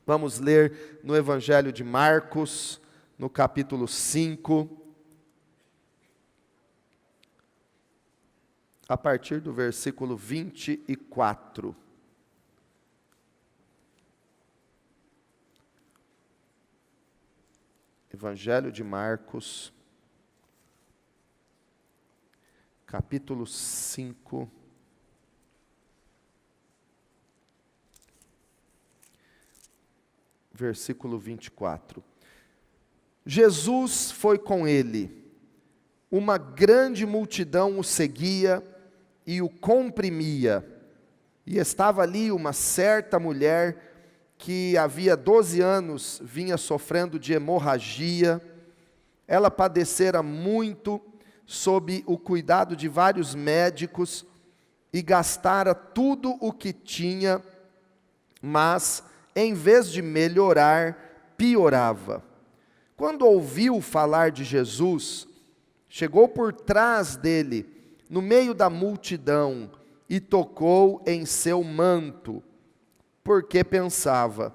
Vamos ler no Evangelho de Marcos, no capítulo 5, a partir do versículo 24. Evangelho de Marcos, capítulo 5, versículo 24. Jesus foi com ele, uma grande multidão o seguia e o comprimia, e estava ali uma certa mulher que havia 12 anos vinha sofrendo de hemorragia. Ela padecera muito sob o cuidado de vários médicos e gastara tudo o que tinha, mas em vez de melhorar, piorava. Quando ouviu falar de Jesus, chegou por trás dele, no meio da multidão, e tocou em seu manto, porque pensava: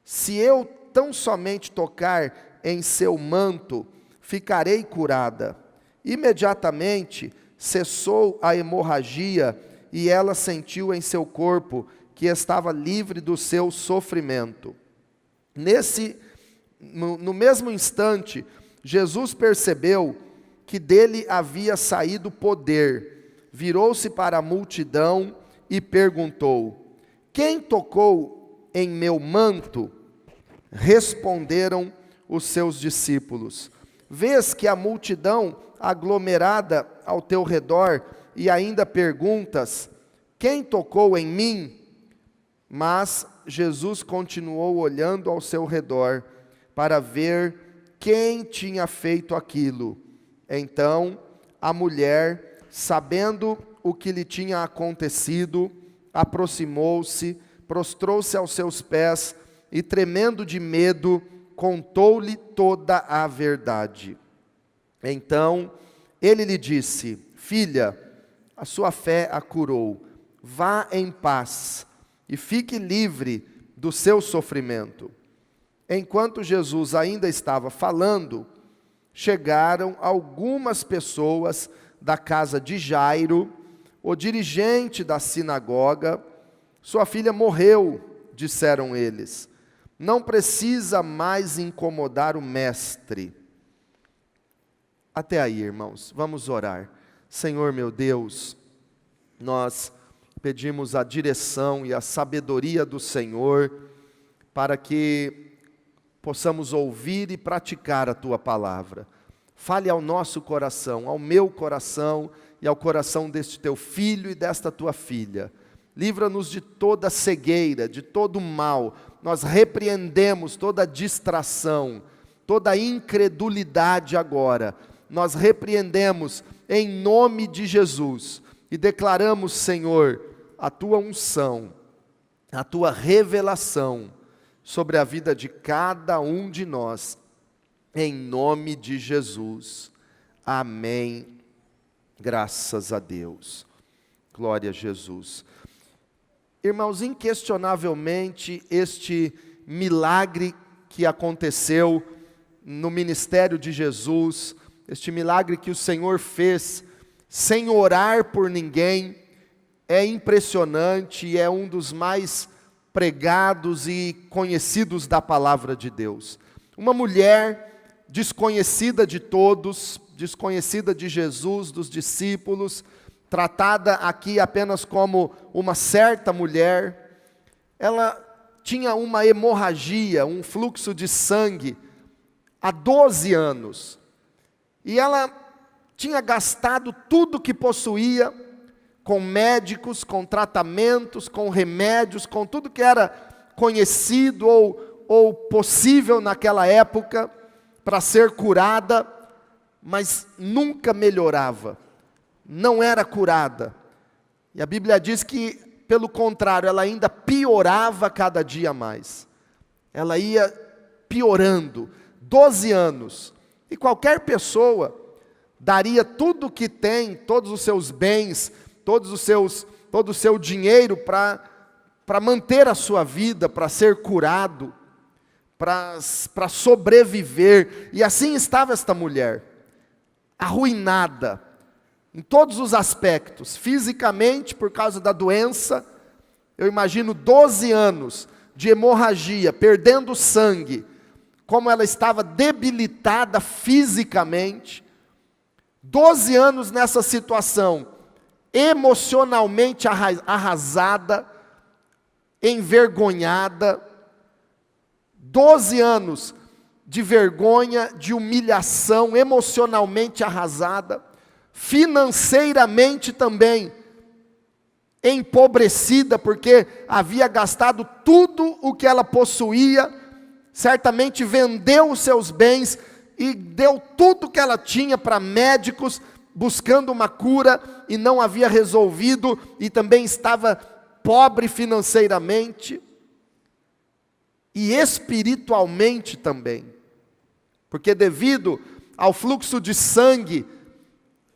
se eu tão somente tocar em seu manto, ficarei curada. Imediatamente cessou a hemorragia e ela sentiu em seu corpo que estava livre do seu sofrimento. No mesmo instante, Jesus percebeu que dele havia saído poder, virou-se para a multidão e perguntou: quem tocou em meu manto? Responderam os seus discípulos: vês que a multidão aglomerada ao teu redor e ainda perguntas: quem tocou em mim? Mas Jesus continuou olhando ao seu redor para ver quem tinha feito aquilo. Então a mulher, sabendo o que lhe tinha acontecido, aproximou-se, prostrou-se aos seus pés e, tremendo de medo, contou-lhe toda a verdade. Então ele lhe disse: filha, a sua fé a curou, vá em paz e fique livre do seu sofrimento. Enquanto Jesus ainda estava falando, chegaram algumas pessoas da casa de Jairo, o dirigente da sinagoga. Sua filha morreu, disseram eles. Não precisa mais incomodar o mestre. Até aí, irmãos, vamos orar. Senhor meu Deus, nós pedimos a direção e a sabedoria do Senhor, para que possamos ouvir e praticar a Tua palavra. Fale ao nosso coração, ao meu coração e ao coração deste Teu filho e desta Tua filha. Livra-nos de toda cegueira, de todo mal. Nós repreendemos toda distração, toda incredulidade agora. Nós repreendemos em nome de Jesus e declaramos, Senhor, a Tua unção, a Tua revelação sobre a vida de cada um de nós, em nome de Jesus. Amém. Graças a Deus. Glória a Jesus. Irmãos, inquestionavelmente, este milagre que aconteceu no ministério de Jesus, este milagre que o Senhor fez sem orar por ninguém, é impressionante e é um dos mais pregados e conhecidos da palavra de Deus. Uma mulher desconhecida de todos, desconhecida de Jesus, dos discípulos, tratada aqui apenas como uma certa mulher. Ela tinha uma hemorragia, um fluxo de sangue há 12 anos. E ela tinha gastado tudo que possuía com médicos, com tratamentos, com remédios, com tudo que era conhecido ou possível naquela época para ser curada, mas nunca melhorava, não era curada. E a Bíblia diz que, pelo contrário, ela ainda piorava cada dia mais. Ela ia piorando, 12 anos. E qualquer pessoa daria tudo o que tem, todos os seus bens, todo o seu dinheiro para manter a sua vida, para ser curado. para sobreviver. E assim estava esta mulher, arruinada, em todos os aspectos, fisicamente por causa da doença. Eu imagino 12 anos de hemorragia, perdendo sangue, como ela estava debilitada fisicamente, 12 anos nessa situação, emocionalmente arrasada, envergonhada, 12 anos de vergonha, de humilhação, emocionalmente arrasada, financeiramente também empobrecida, porque havia gastado tudo o que ela possuía, certamente vendeu os seus bens e deu tudo que ela tinha para médicos, buscando uma cura, e não havia resolvido, e também estava pobre financeiramente, e espiritualmente também, porque devido ao fluxo de sangue,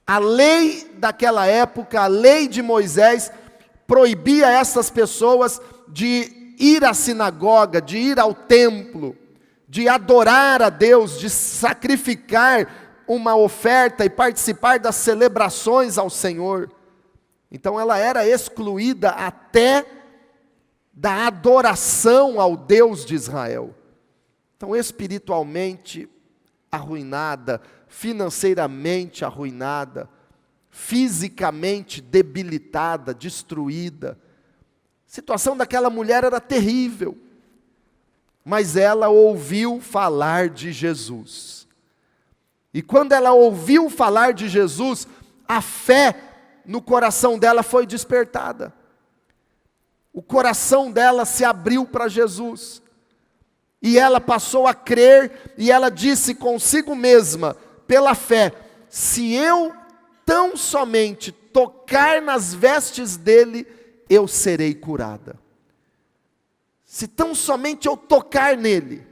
a lei daquela época, a lei de Moisés, proibia essas pessoas de ir à sinagoga, de ir ao templo, de adorar a Deus, de sacrificar uma oferta e participar das celebrações ao Senhor. Então ela era excluída até da adoração ao Deus de Israel. Então, espiritualmente arruinada, financeiramente arruinada, fisicamente debilitada, destruída. A situação daquela mulher era terrível, mas ela ouviu falar de Jesus. E quando ela ouviu falar de Jesus, a fé no coração dela foi despertada. O coração dela se abriu para Jesus. E ela passou a crer, e ela disse consigo mesma, pela fé: se eu tão somente tocar nas vestes dele, eu serei curada. Se tão somente eu tocar nele,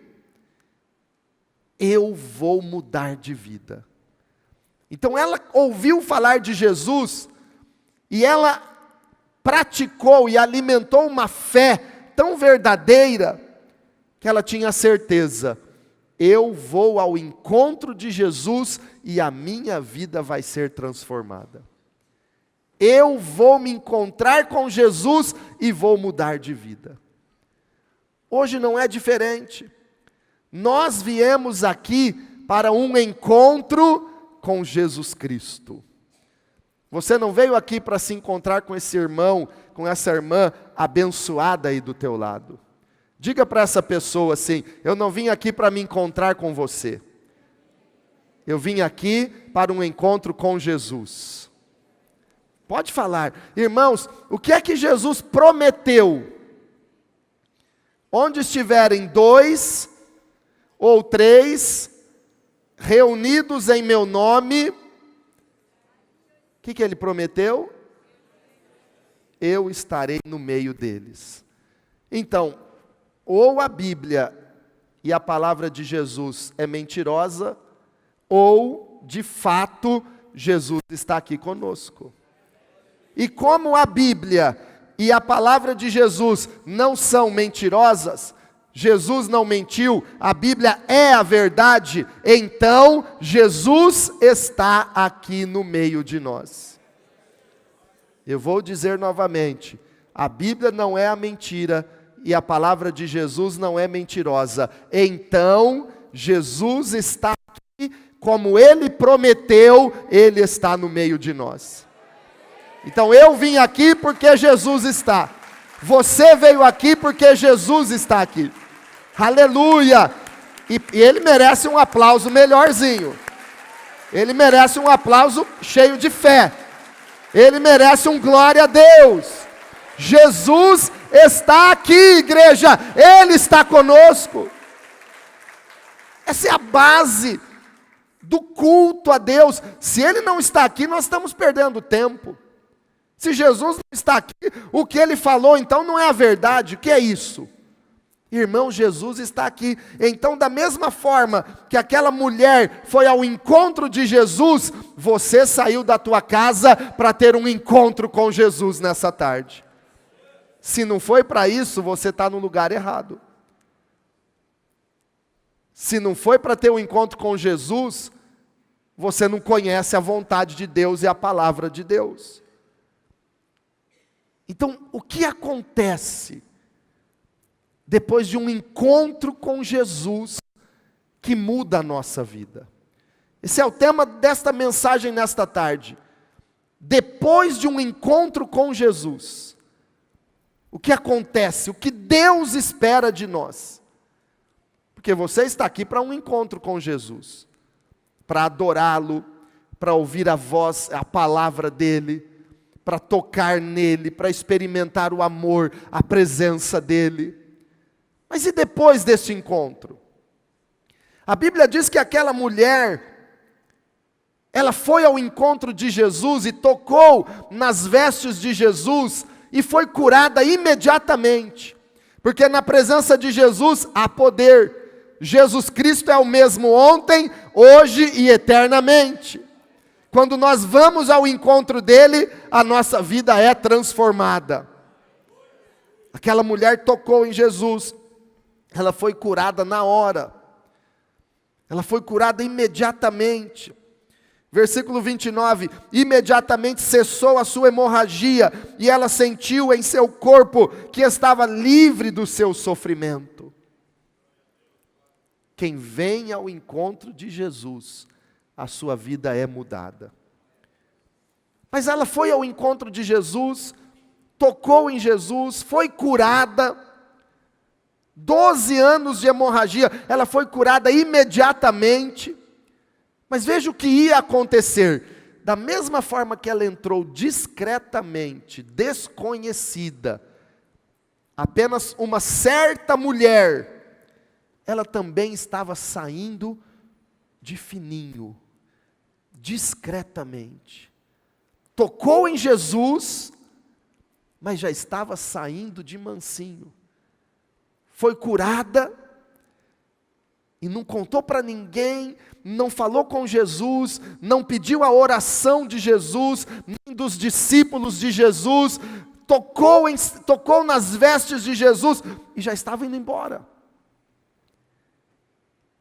eu vou mudar de vida. Então ela ouviu falar de Jesus, e ela praticou e alimentou uma fé tão verdadeira, que ela tinha certeza: eu vou ao encontro de Jesus e a minha vida vai ser transformada. Eu vou me encontrar com Jesus e vou mudar de vida. Hoje não é diferente. Nós viemos aqui para um encontro com Jesus Cristo. Você não veio aqui para se encontrar com esse irmão, com essa irmã abençoada aí do teu lado. Diga para essa pessoa assim: eu não vim aqui para me encontrar com você. Eu vim aqui para um encontro com Jesus. Pode falar. Irmãos, o que é que Jesus prometeu? Onde estiverem 2 ou 3 reunidos em meu nome, o que ele prometeu? Eu estarei no meio deles. Então, ou a Bíblia e a palavra de Jesus é mentirosa, ou, de fato, Jesus está aqui conosco. E como a Bíblia e a palavra de Jesus não são mentirosas, Jesus não mentiu, a Bíblia é a verdade, então Jesus está aqui no meio de nós. Eu vou dizer novamente, a Bíblia não é a mentira, e a palavra de Jesus não é mentirosa. Então, Jesus está aqui, como Ele prometeu, Ele está no meio de nós. Então, eu vim aqui porque Jesus está. Você veio aqui porque Jesus está aqui. Aleluia! E Ele merece um aplauso melhorzinho. Ele merece um aplauso cheio de fé. Ele merece um glória a Deus. Jesus está aqui, igreja, Ele está conosco. Essa é a base do culto a Deus. Se Ele não está aqui, nós estamos perdendo tempo. Se Jesus não está aqui, o que Ele falou então não é a verdade. O que é isso? Irmão, Jesus está aqui. Então, da mesma forma que aquela mulher foi ao encontro de Jesus, você saiu da tua casa para ter um encontro com Jesus nessa tarde. Se não foi para isso, você está no lugar errado. Se não foi para ter um encontro com Jesus, você não conhece a vontade de Deus e a palavra de Deus. Então, o que acontece depois de um encontro com Jesus que muda a nossa vida? Esse é o tema desta mensagem nesta tarde. Depois de um encontro com Jesus, o que acontece? O que Deus espera de nós? Porque você está aqui para um encontro com Jesus, para adorá-lo, para ouvir a voz, a palavra dEle, para tocar nele, para experimentar o amor, a presença dEle. Mas e depois deste encontro? A Bíblia diz que aquela mulher, ela foi ao encontro de Jesus e tocou nas vestes de Jesus e foi curada imediatamente. Porque na presença de Jesus há poder. Jesus Cristo é o mesmo ontem, hoje e eternamente. Quando nós vamos ao encontro dele, a nossa vida é transformada. Aquela mulher tocou em Jesus, ela foi curada na hora. Ela foi curada imediatamente. Versículo 29, imediatamente cessou a sua hemorragia, e ela sentiu em seu corpo que estava livre do seu sofrimento. Quem vem ao encontro de Jesus, a sua vida é mudada. Mas ela foi ao encontro de Jesus, tocou em Jesus, foi curada. 12 anos de hemorragia, ela foi curada imediatamente. Mas veja o que ia acontecer. Da mesma forma que ela entrou discretamente, desconhecida, apenas uma certa mulher, ela também estava saindo de fininho, discretamente. Tocou em Jesus, mas já estava saindo de mansinho. Foi curada, e não contou para ninguém, não falou com Jesus, não pediu a oração de Jesus, nem dos discípulos de Jesus, tocou nas vestes de Jesus, e já estava indo embora.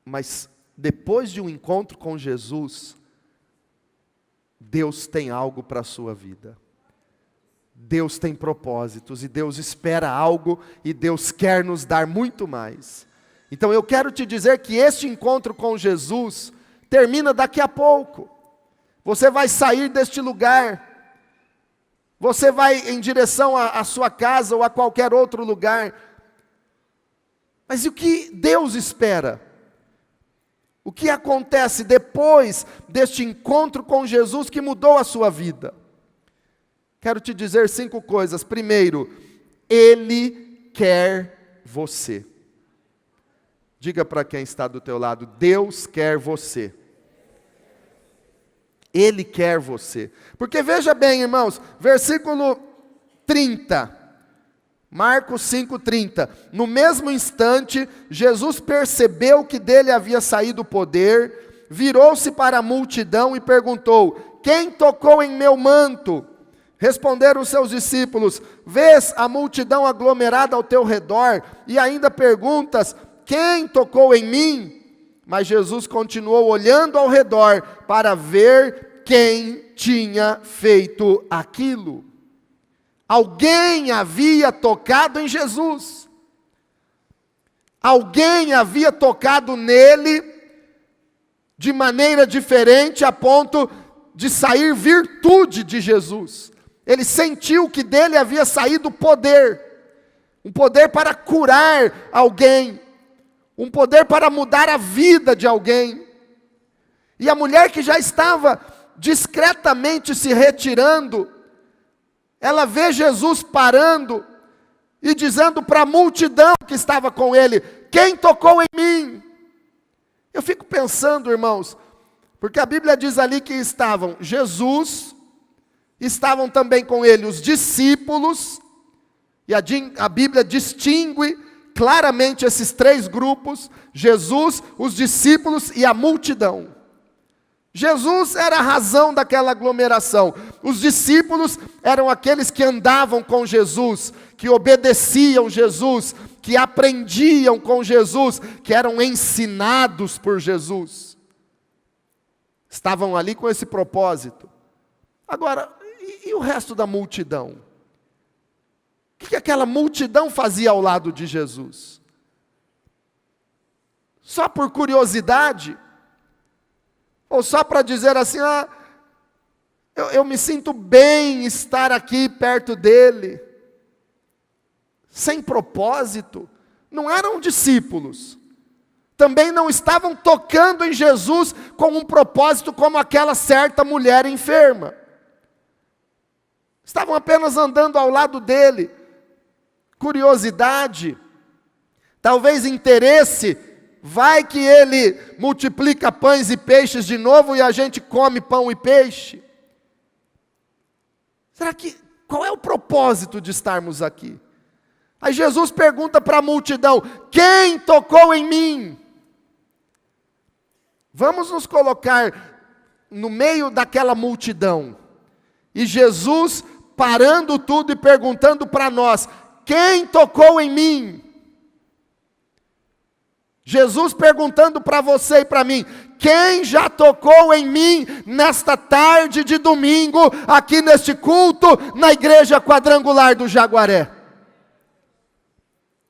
Mas depois de um encontro com Jesus, Deus tem algo para a sua vida. Deus tem propósitos e Deus espera algo e Deus quer nos dar muito mais. Então eu quero te dizer que este encontro com Jesus termina daqui a pouco. Você vai sair deste lugar. Você vai em direção à sua casa ou a qualquer outro lugar. Mas e o que Deus espera? O que acontece depois deste encontro com Jesus que mudou a sua vida? Quero te dizer 5 coisas. Primeiro, Ele quer você. Diga para quem está do teu lado, Deus quer você. Ele quer você. Porque veja bem, irmãos, versículo 30. Marcos 5,30, no mesmo instante, Jesus percebeu que dele havia saído o poder, virou-se para a multidão e perguntou, quem tocou em meu manto? Responderam os seus discípulos, vês a multidão aglomerada ao teu redor, e ainda perguntas, quem tocou em mim? Mas Jesus continuou olhando ao redor, para ver quem tinha feito aquilo. Alguém havia tocado em Jesus. Alguém havia tocado nele de maneira diferente a ponto de sair virtude de Jesus. Ele sentiu que dele havia saído poder. Um poder para curar alguém. Um poder para mudar a vida de alguém. E a mulher que já estava discretamente se retirando, ela vê Jesus parando e dizendo para a multidão que estava com ele, quem tocou em mim? Eu fico pensando, irmãos, porque a Bíblia diz ali que estavam Jesus, estavam também com ele os discípulos, e a Bíblia distingue claramente esses 3 grupos, Jesus, os discípulos e a multidão. Jesus era a razão daquela aglomeração. Os discípulos eram aqueles que andavam com Jesus, que obedeciam Jesus, que aprendiam com Jesus, que eram ensinados por Jesus. Estavam ali com esse propósito. Agora, e o resto da multidão? O que aquela multidão fazia ao lado de Jesus? Só por curiosidade? Ou só para dizer assim, eu me sinto bem estar aqui perto dele? Sem propósito? Não eram discípulos. Também não estavam tocando em Jesus com um propósito como aquela certa mulher enferma. Estavam apenas andando ao lado dele. Curiosidade, talvez interesse, vai que ele multiplica pães e peixes de novo e a gente come pão e peixe. Qual é o propósito de estarmos aqui? Aí Jesus pergunta para a multidão: quem tocou em mim? Vamos nos colocar no meio daquela multidão. E Jesus parando tudo e perguntando para nós: quem tocou em mim? Jesus perguntando para você e para mim: quem já tocou em mim nesta tarde de domingo, aqui neste culto, na igreja quadrangular do Jaguaré?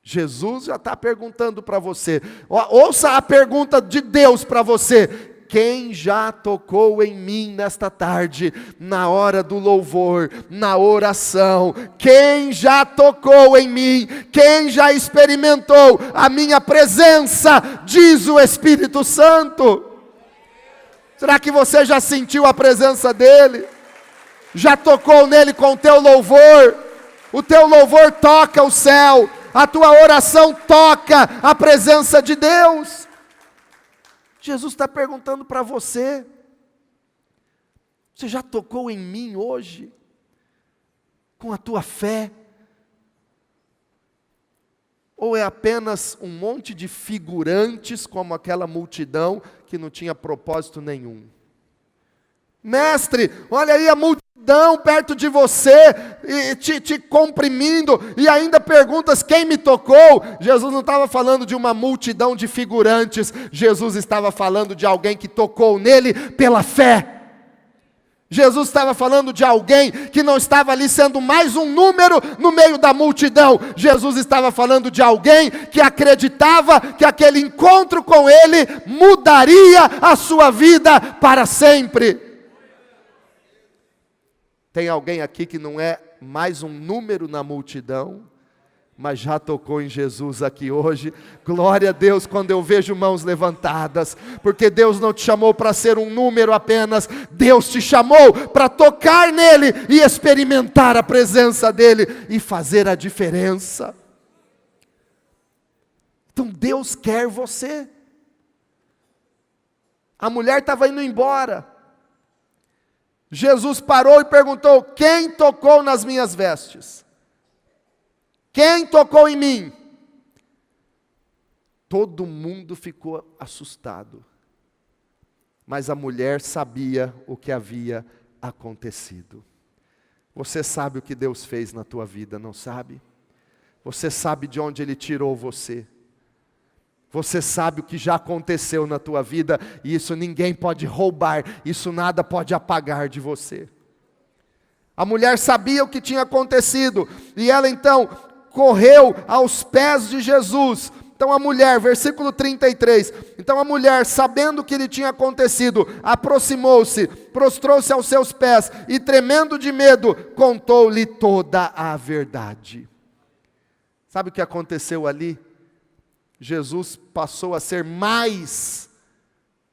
Jesus já está perguntando para você. Ouça a pergunta de Deus para você: quem já tocou em mim nesta tarde, na hora do louvor, na oração? Quem já tocou em mim? Quem já experimentou a minha presença? Diz o Espírito Santo. Será que você já sentiu a presença dele? Já tocou nele com o teu louvor? O teu louvor toca o céu, a tua oração toca a presença de Deus. Jesus está perguntando para você: você já tocou em mim hoje? Com a tua fé? Ou é apenas um monte de figurantes, como aquela multidão, que não tinha propósito nenhum? Mestre, olha aí a multidão perto de você, te comprimindo, e ainda perguntas quem me tocou. Jesus não estava falando de uma multidão de figurantes, Jesus estava falando de alguém que tocou nele pela fé. Jesus estava falando de alguém que não estava ali sendo mais um número no meio da multidão. Jesus estava falando de alguém que acreditava que aquele encontro com ele mudaria a sua vida para sempre. Tem alguém aqui que não é mais um número na multidão, mas já tocou em Jesus aqui hoje? Glória a Deus quando eu vejo mãos levantadas, porque Deus não te chamou para ser um número apenas, Deus te chamou para tocar nele e experimentar a presença dele e fazer a diferença. Então Deus quer você. A mulher estava indo embora. Jesus parou e perguntou: quem tocou nas minhas vestes? Quem tocou em mim? Todo mundo ficou assustado. Mas a mulher sabia o que havia acontecido. Você sabe o que Deus fez na tua vida, não sabe? Você sabe de onde Ele tirou você. Você sabe o que já aconteceu na tua vida, e isso ninguém pode roubar, isso nada pode apagar de você. A mulher sabia o que tinha acontecido, e ela então correu aos pés de Jesus. Então a mulher, versículo 33, então a mulher, sabendo o que lhe tinha acontecido, aproximou-se, prostrou-se aos seus pés, e tremendo de medo, contou-lhe toda a verdade. Sabe o que aconteceu ali? Jesus passou a ser mais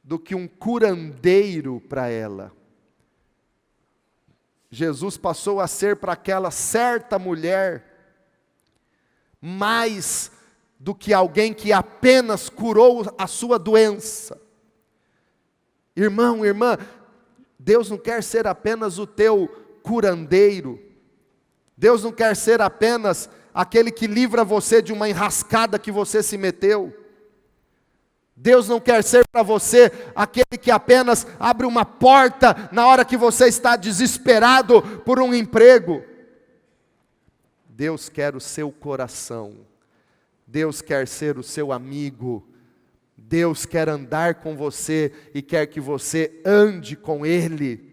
do que um curandeiro para ela. Jesus passou a ser para aquela certa mulher mais do que alguém que apenas curou a sua doença. Irmão, irmã, Deus não quer ser apenas o teu curandeiro. Deus não quer ser apenas aquele que livra você de uma enrascada que você se meteu. Deus não quer ser para você aquele que apenas abre uma porta na hora que você está desesperado por um emprego. Deus quer o seu coração. Deus quer ser o seu amigo. Deus quer andar com você e quer que você ande com Ele.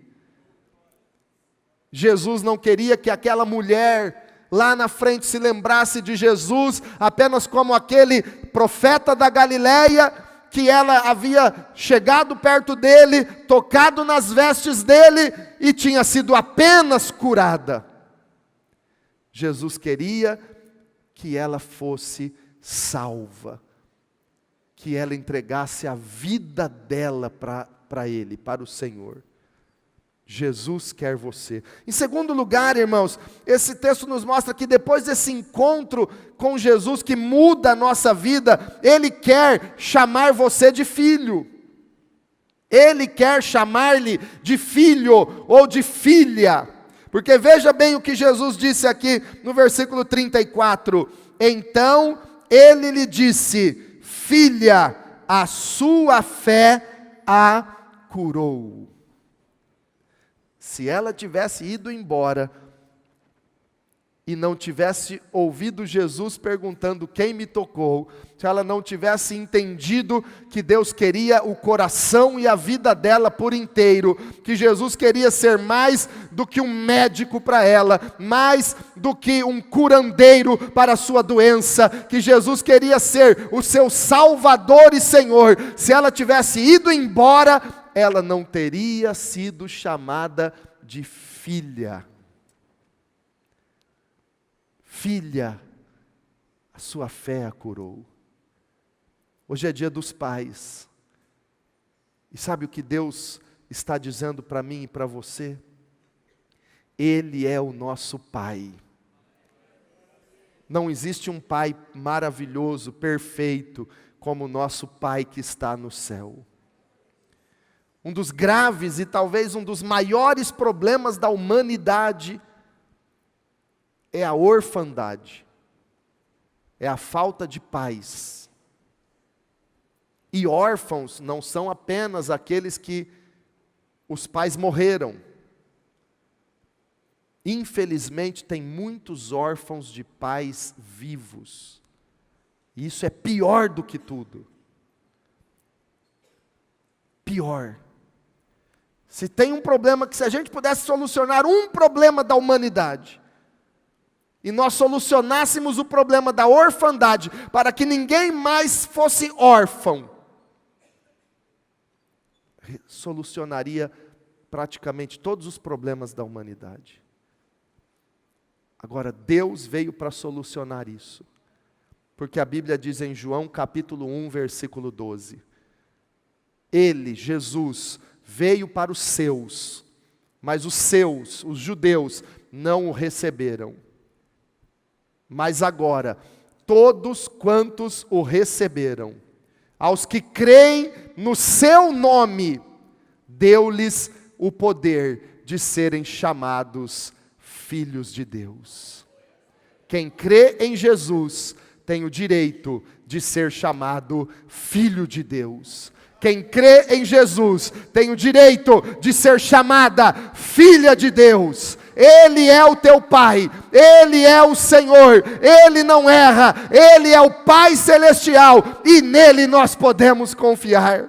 Jesus não queria que aquela mulher lá na frente se lembrasse de Jesus apenas como aquele profeta da Galileia, que ela havia chegado perto dele, tocado nas vestes dele e tinha sido apenas curada. Jesus queria que ela fosse salva, que ela entregasse a vida dela para Ele, para o Senhor. Jesus quer você. Em segundo lugar, irmãos, esse texto nos mostra que depois desse encontro com Jesus que muda a nossa vida, Ele quer chamar você de filho. Ele quer chamar-lhe de filho ou de filha. Porque veja bem o que Jesus disse aqui no versículo 34. Então Ele lhe disse: filha, a sua fé a curou. Se ela tivesse ido embora e não tivesse ouvido Jesus perguntando quem me tocou, se ela não tivesse entendido que Deus queria o coração e a vida dela por inteiro, que Jesus queria ser mais do que um médico para ela, mais do que um curandeiro para a sua doença, que Jesus queria ser o seu Salvador e Senhor, se ela tivesse ido embora, ela não teria sido chamada de filha. Filha, a sua fé a curou. Hoje é dia dos pais. E sabe o que Deus está dizendo para mim e para você? Ele é o nosso Pai. Não existe um Pai maravilhoso, perfeito, como o nosso Pai que está no céu. Um dos graves e talvez um dos maiores problemas da humanidade é a orfandade, é a falta de pais. E órfãos não são apenas aqueles que os pais morreram. Infelizmente tem muitos órfãos de pais vivos. E isso é pior do que tudo. Pior. Se tem um problema que se a gente pudesse solucionar um problema da humanidade, e nós solucionássemos o problema da orfandade, para que ninguém mais fosse órfão, solucionaria praticamente todos os problemas da humanidade. Agora, Deus veio para solucionar isso, porque a Bíblia diz em João capítulo 1, versículo 12, Ele, Jesus, veio para os seus, mas os seus, os judeus, não o receberam. Mas agora, todos quantos o receberam, aos que creem no seu nome, deu-lhes o poder de serem chamados filhos de Deus. Quem crê em Jesus tem o direito de ser chamado filho de Deus. Quem crê em Jesus tem o direito de ser chamada filha de Deus. Ele é o teu Pai, Ele é o Senhor, Ele não erra, Ele é o Pai Celestial e nele nós podemos confiar.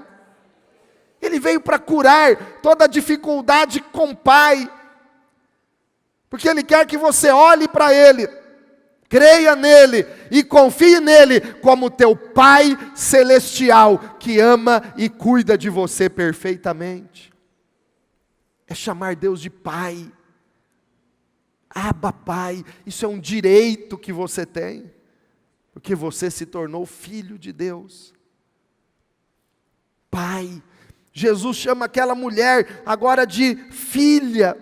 Ele veio para curar toda a dificuldade com o Pai, porque Ele quer que você olhe para Ele, creia nele e confie nele como teu Pai Celestial, que ama e cuida de você perfeitamente. É chamar Deus de Pai. Abba, Pai, isso é um direito que você tem, porque você se tornou filho de Deus. Pai, Jesus chama aquela mulher agora de filha.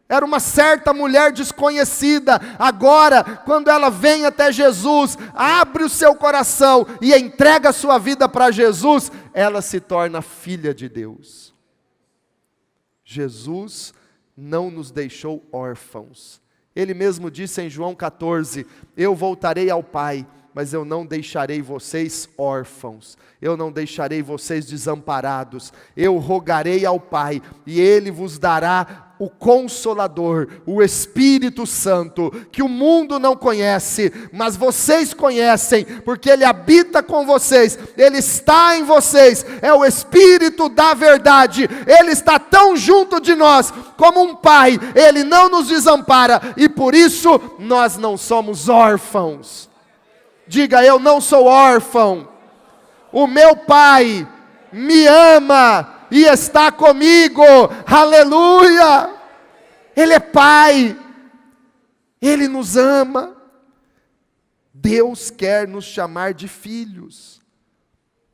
Era uma certa mulher desconhecida, agora, quando ela vem até Jesus, abre o seu coração e entrega a sua vida para Jesus, ela se torna filha de Deus. Jesus não nos deixou órfãos. Ele mesmo disse em João 14, eu voltarei ao Pai, mas eu não deixarei vocês órfãos, eu não deixarei vocês desamparados, eu rogarei ao Pai, e Ele vos dará o Consolador, o Espírito Santo, que o mundo não conhece, mas vocês conhecem, porque Ele habita com vocês, Ele está em vocês, é o Espírito da verdade, Ele está tão junto de nós, como um pai, Ele não nos desampara, e por isso nós não somos órfãos. Diga: eu não sou órfão, o meu pai me ama, e está comigo, aleluia, Ele é Pai, Ele nos ama, Deus quer nos chamar de filhos,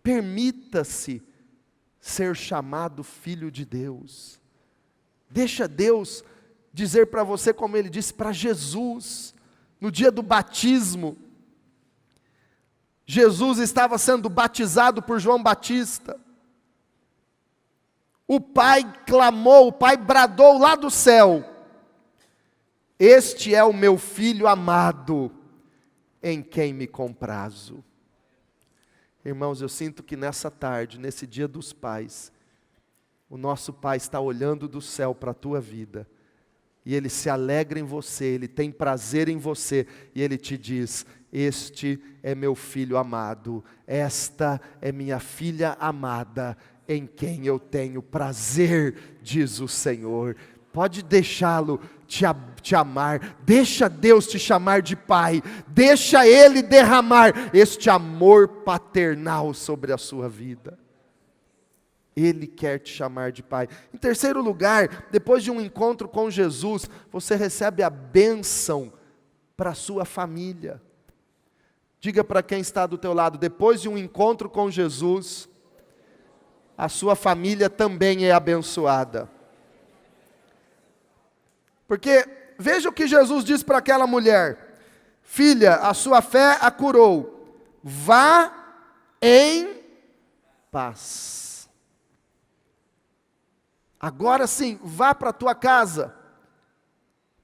permita-se ser chamado filho de Deus, deixa Deus dizer para você como Ele disse para Jesus, no dia do batismo. Jesus estava sendo batizado por João Batista, o Pai clamou, o Pai bradou lá do céu: este é o meu Filho amado, em quem me comprazo. Irmãos, eu sinto que nessa tarde, nesse dia dos pais, o nosso Pai está olhando do céu para a tua vida, e Ele se alegra em você, Ele tem prazer em você, e Ele te diz: este é meu Filho amado, esta é minha filha amada, em quem eu tenho prazer, diz o Senhor. Pode deixá-lo te amar, deixa Deus te chamar de Pai, deixa Ele derramar este amor paternal sobre a sua vida. Ele quer te chamar de Pai. Em terceiro lugar, depois de um encontro com Jesus, você recebe a bênção para a sua família. Diga para quem está do teu lado: depois de um encontro com Jesus, a sua família também é abençoada. Porque veja o que Jesus diz para aquela mulher: filha, a sua fé a curou, vá em paz. Agora sim, vá para a tua casa,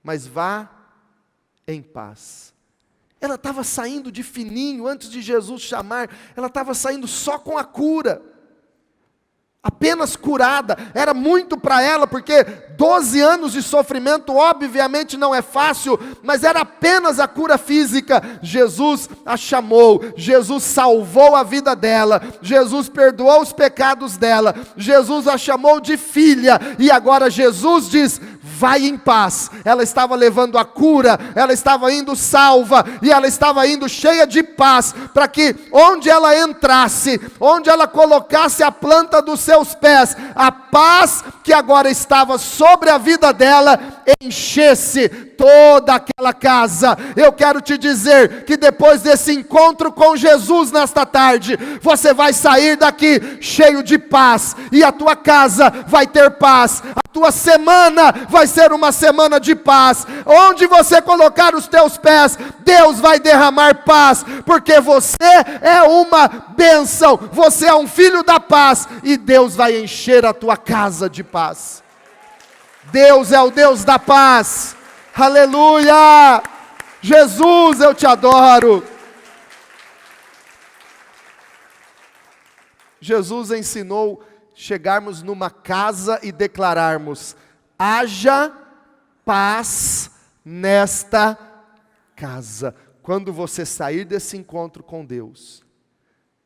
mas vá em paz. Ela estava saindo de fininho, antes de Jesus chamar, ela estava saindo só com a cura, apenas curada. Era muito para ela, porque 12 anos de sofrimento, obviamente não é fácil, mas era apenas a cura física. Jesus a chamou, Jesus salvou a vida dela, Jesus perdoou os pecados dela, Jesus a chamou de filha, e agora Jesus diz: vai em paz. Ela estava levando a cura, ela estava indo salva, e ela estava indo cheia de paz, para que onde ela entrasse, onde ela colocasse a planta dos seus pés, a paz que agora estava sobre a vida dela, enchesse toda aquela casa. Eu quero te dizer que depois desse encontro com Jesus nesta tarde, você vai sair daqui cheio de paz, e a tua casa vai ter paz, a tua semana vai ser uma semana de paz. Onde você colocar os teus pés, Deus vai derramar paz, porque você é uma bênção, você é um filho da paz, e Deus vai encher a tua casa de paz. Deus é o Deus da paz, aleluia. Jesus, eu te adoro. Jesus ensinou chegarmos numa casa e declararmos: haja paz nesta casa. Quando você sair desse encontro com Deus,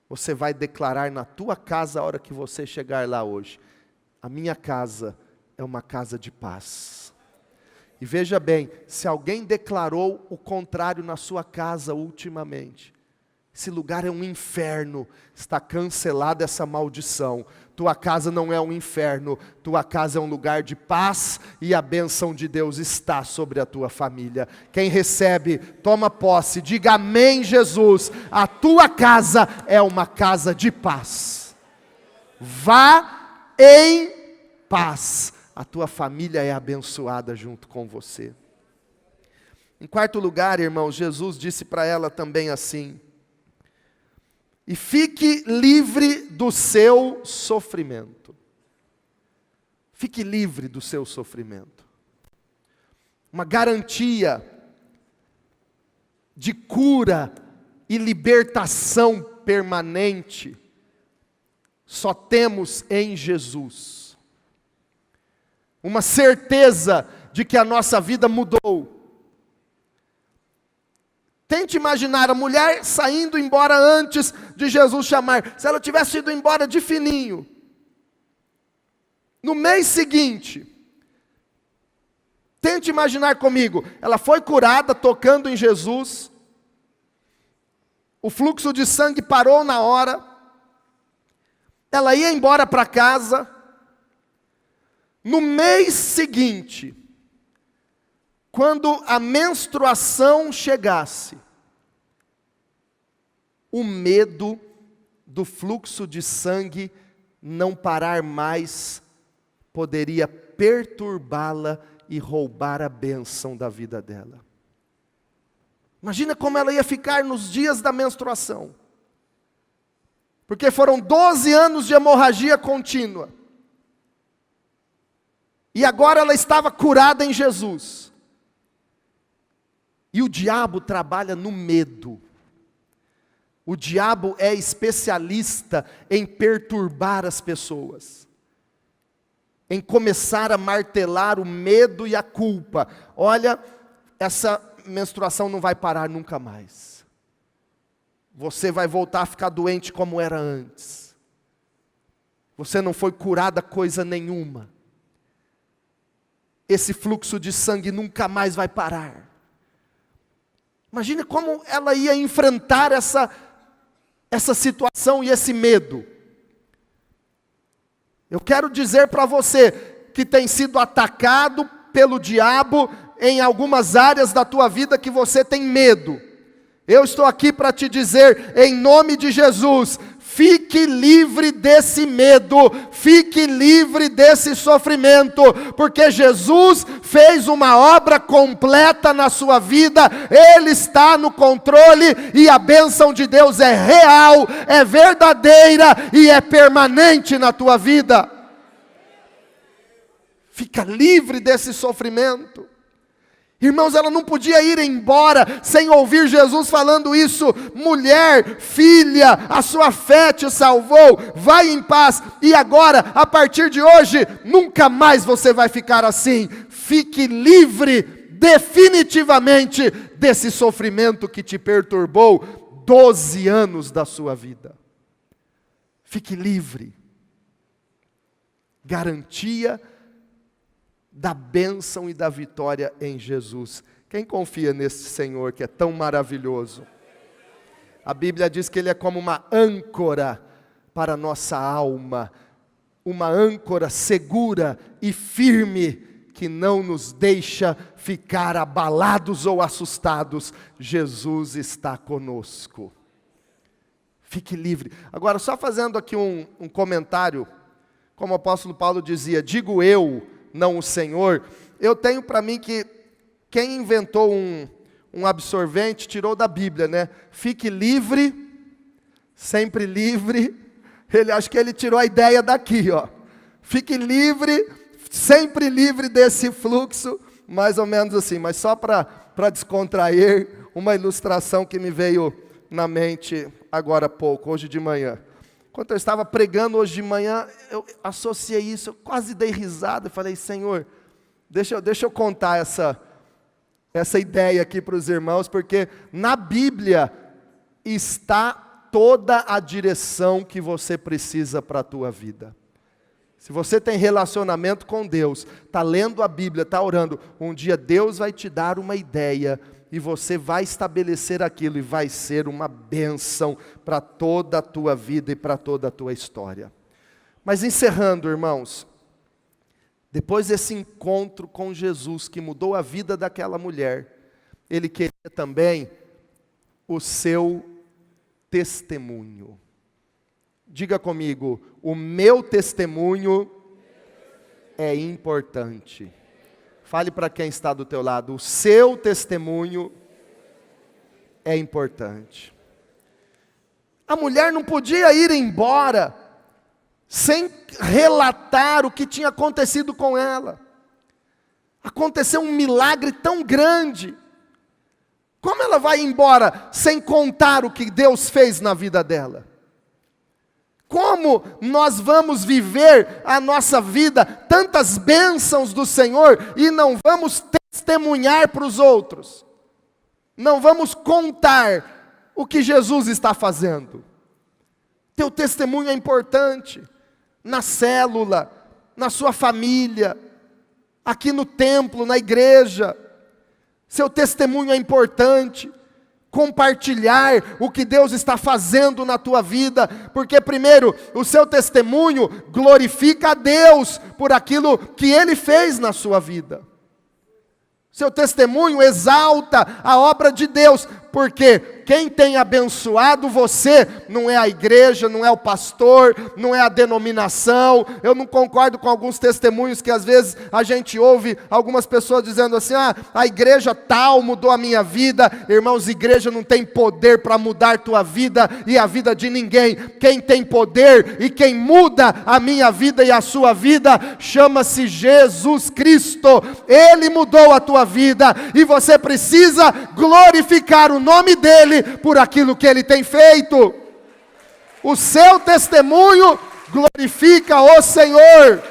você vai declarar na tua casa, a hora que você chegar lá hoje: a minha casa é uma casa de paz. E veja bem, se alguém declarou o contrário na sua casa ultimamente, esse lugar é um inferno, está cancelada essa maldição. Tua casa não é um inferno, tua casa é um lugar de paz, e a bênção de Deus está sobre a tua família. Quem recebe, toma posse, diga amém, Jesus. A tua casa é uma casa de paz. Vá em paz. A tua família é abençoada junto com você. Em quarto lugar, irmãos, Jesus disse para ela também assim: e fique livre do seu sofrimento. Fique livre do seu sofrimento. Uma garantia de cura e libertação permanente só temos em Jesus. uma certeza de que a nossa vida mudou. Tente imaginar a mulher saindo embora antes de Jesus chamar. Se ela tivesse ido embora de fininho, no mês seguinte, tente imaginar comigo, ela foi curada tocando em Jesus, o fluxo de sangue parou na hora, ela ia embora para casa, no mês seguinte, quando a menstruação chegasse, o medo do fluxo de sangue não parar mais poderia perturbá-la e roubar a bênção da vida dela. Imagina como ela ia ficar nos dias da menstruação. Porque foram 12 anos de hemorragia contínua. E agora ela estava curada em Jesus. E o diabo trabalha no medo. O diabo é especialista em perturbar as pessoas, em começar a martelar o medo e a culpa. Olha, essa menstruação não vai parar nunca mais. Você vai voltar a ficar doente como era antes. Você não foi curada coisa nenhuma. Esse fluxo de sangue nunca mais vai parar. Imagine como ela ia enfrentar essa situação e esse medo. Eu quero dizer para você que tem sido atacado pelo diabo em algumas áreas da tua vida que você tem medo. Eu estou aqui para te dizer, em nome de Jesus, fique livre desse medo, fique livre desse sofrimento, porque Jesus fez uma obra completa na sua vida, Ele está no controle e a bênção de Deus é real, é verdadeira e é permanente na tua vida. Fica livre desse sofrimento. Irmãos, ela não podia ir embora sem ouvir Jesus falando isso. Mulher, filha, a sua fé te salvou, vai em paz. E agora, a partir de hoje, nunca mais você vai ficar assim. Fique livre definitivamente desse sofrimento que te perturbou 12 anos da sua vida. Fique livre. Garantia da bênção e da vitória em Jesus. Quem confia nesse Senhor que é tão maravilhoso? A Bíblia diz que Ele é como uma âncora para a nossa alma, uma âncora segura e firme, que não nos deixa ficar abalados ou assustados. Jesus está conosco. Fique livre. Agora, só fazendo aqui um comentário, como o apóstolo Paulo dizia, digo eu, não o Senhor. Eu tenho para mim que quem inventou um absorvente tirou da Bíblia, né? Fique livre, sempre livre. Acho que ele tirou a ideia daqui, ó. Fique livre, sempre livre desse fluxo, mais ou menos assim. Mas só para descontrair, uma ilustração que me veio na mente agora há pouco, hoje de manhã. Enquanto eu estava pregando hoje de manhã, eu associei isso, eu quase dei risada, e falei, Senhor, deixa eu contar essa ideia aqui para os irmãos, porque na Bíblia está toda a direção que você precisa para a tua vida. Se você tem relacionamento com Deus, está lendo a Bíblia, está orando, um dia Deus vai te dar uma ideia, e você vai estabelecer aquilo, e vai ser uma bênção para toda a tua vida e para toda a tua história. Mas encerrando, irmãos, depois desse encontro com Jesus, que mudou a vida daquela mulher, Ele queria também o seu testemunho. Diga comigo, o meu testemunho é importante. Fale para quem está do teu lado, o seu testemunho é importante. A mulher não podia ir embora sem relatar o que tinha acontecido com ela. Aconteceu um milagre tão grande. Como ela vai embora sem contar o que Deus fez na vida dela? Como como nós vamos viver a nossa vida, tantas bênçãos do Senhor, e não vamos testemunhar para os outros? Não vamos contar o que Jesus está fazendo. Teu testemunho é importante, na célula, na sua família, aqui no templo, na igreja. Seu testemunho é importante. Compartilhar o que Deus está fazendo na tua vida, porque primeiro, o seu testemunho glorifica a Deus por aquilo que Ele fez na sua vida. Seu testemunho exalta a obra de Deus, porque quem tem abençoado você não é a igreja, não é o pastor, não é a denominação. Eu não concordo com alguns testemunhos que às vezes a gente ouve algumas pessoas dizendo assim: a igreja tal mudou a minha vida. Irmãos, igreja não tem poder para mudar tua vida e a vida de ninguém. Quem tem poder e quem muda a minha vida e a sua vida chama-se Jesus Cristo. Ele mudou a tua vida e você precisa glorificar o nome dEle por aquilo que Ele tem feito. O seu testemunho glorifica o Senhor.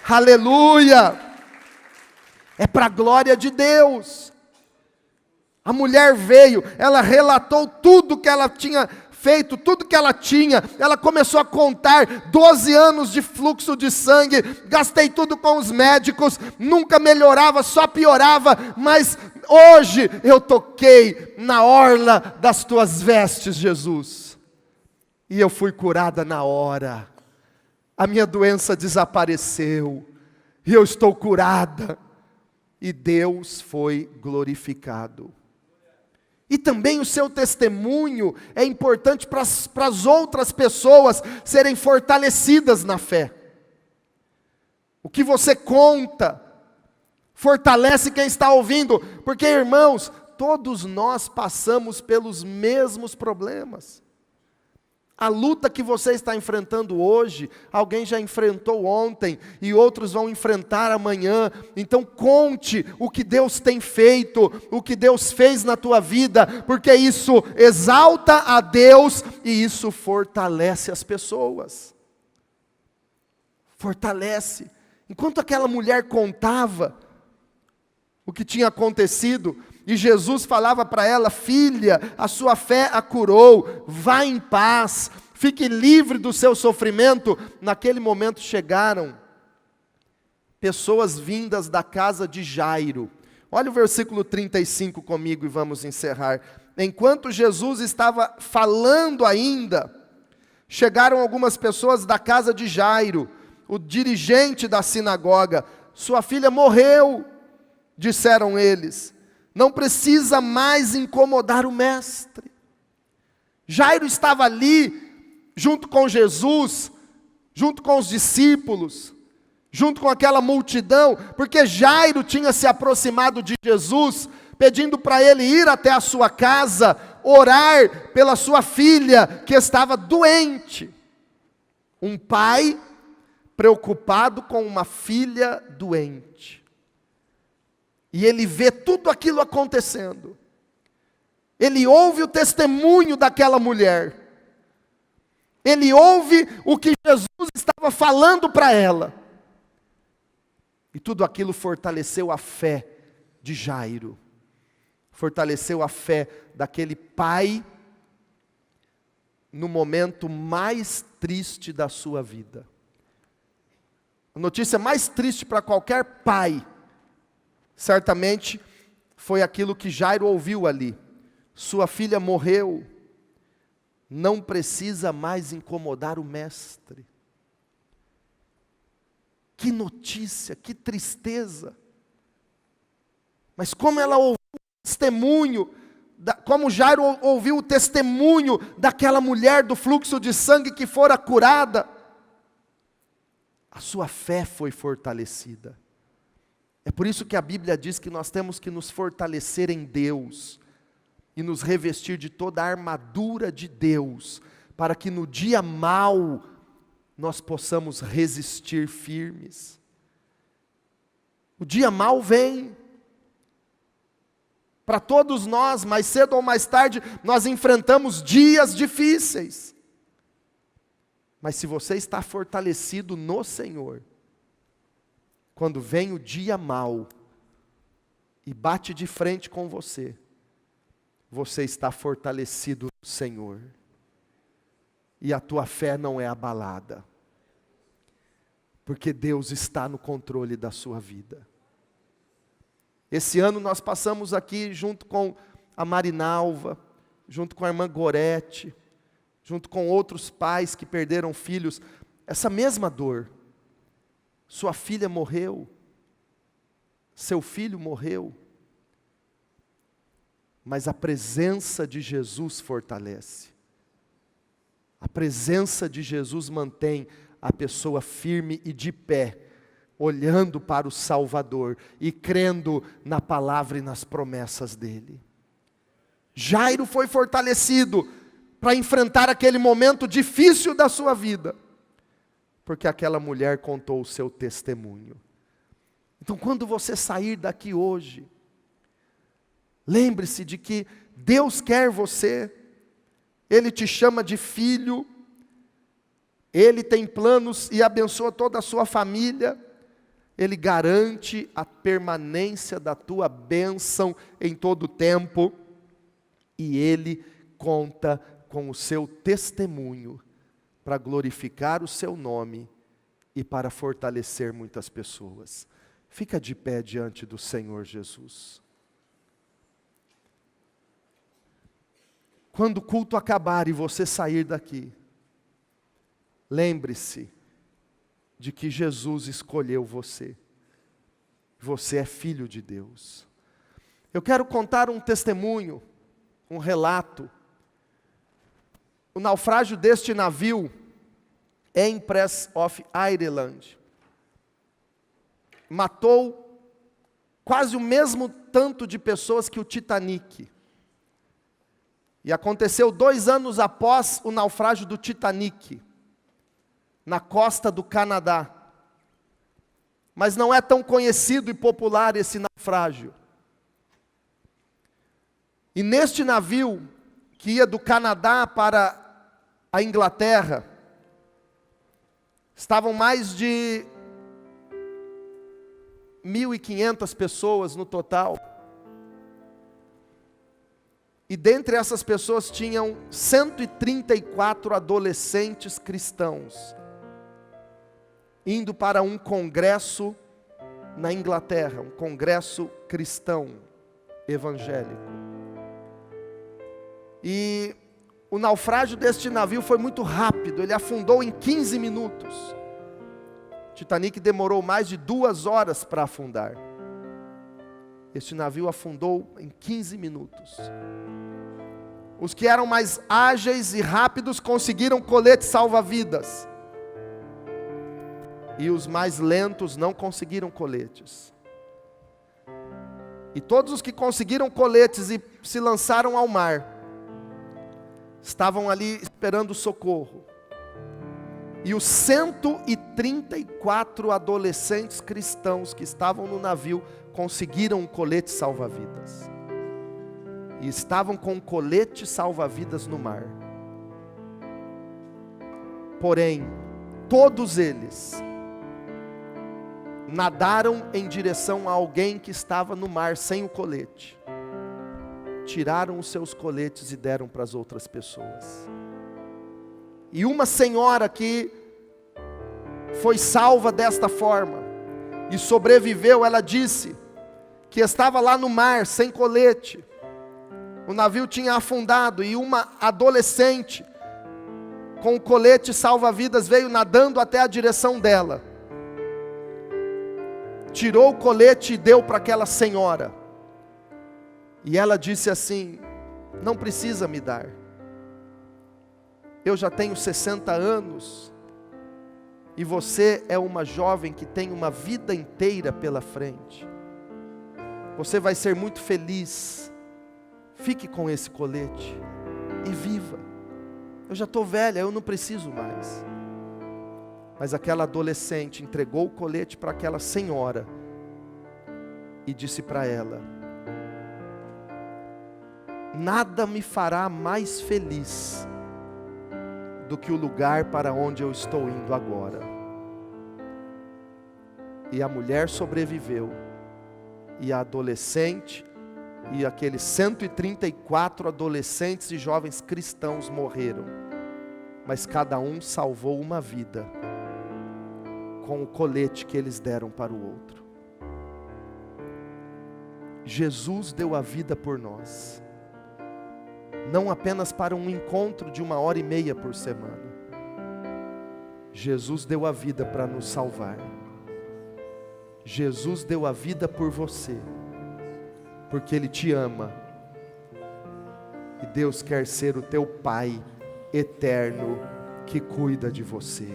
Aleluia! É para a glória de Deus. A mulher veio, ela relatou tudo que ela tinha feito, tudo que ela tinha. Ela começou a contar: 12 anos de fluxo de sangue, gastei tudo com os médicos, nunca melhorava, só piorava, mas hoje eu toquei na orla das tuas vestes, Jesus, e eu fui curada na hora. A minha doença desapareceu, e eu estou curada, e Deus foi glorificado. E também o seu testemunho é importante para as outras pessoas serem fortalecidas na fé. O que você conta fortalece quem está ouvindo, porque, irmãos, todos nós passamos pelos mesmos problemas. A luta que você está enfrentando hoje, alguém já enfrentou ontem, e outros vão enfrentar amanhã. Então conte o que Deus tem feito, o que Deus fez na tua vida, porque isso exalta a Deus, e isso fortalece as pessoas. Fortalece. Enquanto aquela mulher contava o que tinha acontecido, e Jesus falava para ela: filha, a sua fé a curou, vá em paz, fique livre do seu sofrimento. Naquele momento chegaram pessoas vindas da casa de Jairo. Olha o versículo 35 comigo e vamos encerrar. Enquanto Jesus estava falando ainda, chegaram algumas pessoas da casa de Jairo, o dirigente da sinagoga. Sua filha morreu, disseram eles. Não precisa mais incomodar o mestre. Jairo estava ali, junto com Jesus, junto com os discípulos, junto com aquela multidão, porque Jairo tinha se aproximado de Jesus, pedindo para ele ir até a sua casa, orar pela sua filha, que estava doente. Um pai preocupado com uma filha doente. E ele vê tudo aquilo acontecendo. Ele ouve o testemunho daquela mulher. Ele ouve o que Jesus estava falando para ela. E tudo aquilo fortaleceu a fé de Jairo. Fortaleceu a fé daquele pai no momento mais triste da sua vida. A notícia mais triste para qualquer pai, certamente, foi aquilo que Jairo ouviu ali. Sua filha morreu, não precisa mais incomodar o mestre. Que notícia, que tristeza. Mas como ela ouviu o testemunho, como Jairo ouviu o testemunho daquela mulher do fluxo de sangue que fora curada, a sua fé foi fortalecida. É por isso que a Bíblia diz que nós temos que nos fortalecer em Deus e nos revestir de toda a armadura de Deus, para que no dia mau nós possamos resistir firmes. O dia mau vem. Para todos nós, mais cedo ou mais tarde, nós enfrentamos dias difíceis. Mas se você está fortalecido no Senhor, quando vem o dia mau e bate de frente com você, você está fortalecido no Senhor. E a tua fé não é abalada. Porque Deus está no controle da sua vida. Esse ano nós passamos aqui junto com a Marinalva, junto com a irmã Gorete, junto com outros pais que perderam filhos, essa mesma dor. Sua filha morreu, seu filho morreu, mas a presença de Jesus fortalece. A presença de Jesus mantém a pessoa firme e de pé, olhando para o Salvador e crendo na palavra e nas promessas dele. Jairo foi fortalecido para enfrentar aquele momento difícil da sua vida, porque aquela mulher contou o seu testemunho. Então, quando você sair daqui hoje, lembre-se de que Deus quer você, Ele te chama de filho, Ele tem planos e abençoa toda a sua família, Ele garante a permanência da tua bênção em todo o tempo, e Ele conta com o seu testemunho para glorificar o seu nome e para fortalecer muitas pessoas. Fica de pé diante do Senhor Jesus. Quando o culto acabar e você sair daqui, lembre-se de que Jesus escolheu você. Você é filho de Deus. Eu quero contar um testemunho, um relato. O naufrágio deste navio, Empress of Ireland, matou quase o mesmo tanto de pessoas que o Titanic. E aconteceu 2 anos após o naufrágio do Titanic, na costa do Canadá. Mas não é tão conhecido e popular esse naufrágio. E neste navio, que ia do Canadá para a Inglaterra, estavam mais de 1.500 pessoas no total. E dentre essas pessoas tinham 134 adolescentes cristãos, indo para um congresso na Inglaterra, um congresso cristão, evangélico. E o naufrágio deste navio foi muito rápido, ele afundou em 15 minutos. O Titanic demorou mais de 2 horas para afundar. Este navio afundou em 15 minutos. Os que eram mais ágeis e rápidos conseguiram colete salva-vidas. E os mais lentos não conseguiram coletes. E todos os que conseguiram coletes e se lançaram ao mar, estavam ali esperando socorro. E os 134 adolescentes cristãos que estavam no navio conseguiram um colete salva-vidas. E estavam com um colete salva-vidas no mar. Porém, todos eles nadaram em direção a alguém que estava no mar sem o colete. Tiraram os seus coletes e deram para as outras pessoas. E uma senhora que foi salva desta forma e sobreviveu, ela disse que estava lá no mar sem colete. O navio tinha afundado e uma adolescente com o colete salva-vidas veio nadando até a direção dela. Tirou o colete e deu para aquela senhora. E ela disse assim: não precisa me dar. Eu já tenho 60 anos. E você é uma jovem que tem uma vida inteira pela frente. Você vai ser muito feliz. Fique com esse colete e viva. Eu já estou velha, eu não preciso mais. Mas aquela adolescente entregou o colete para aquela senhora e disse para ela: nada me fará mais feliz do que o lugar para onde eu estou indo agora. E a mulher sobreviveu, e a adolescente, e aqueles 134 adolescentes e jovens cristãos morreram, mas cada um salvou uma vida, com o colete que eles deram para o outro. Jesus deu a vida por nós, não apenas para um encontro de 1h30 por semana. Jesus deu a vida para nos salvar. Jesus deu a vida por você, porque Ele te ama, e Deus quer ser o teu Pai eterno, que cuida de você.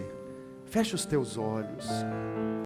Fecha os teus olhos.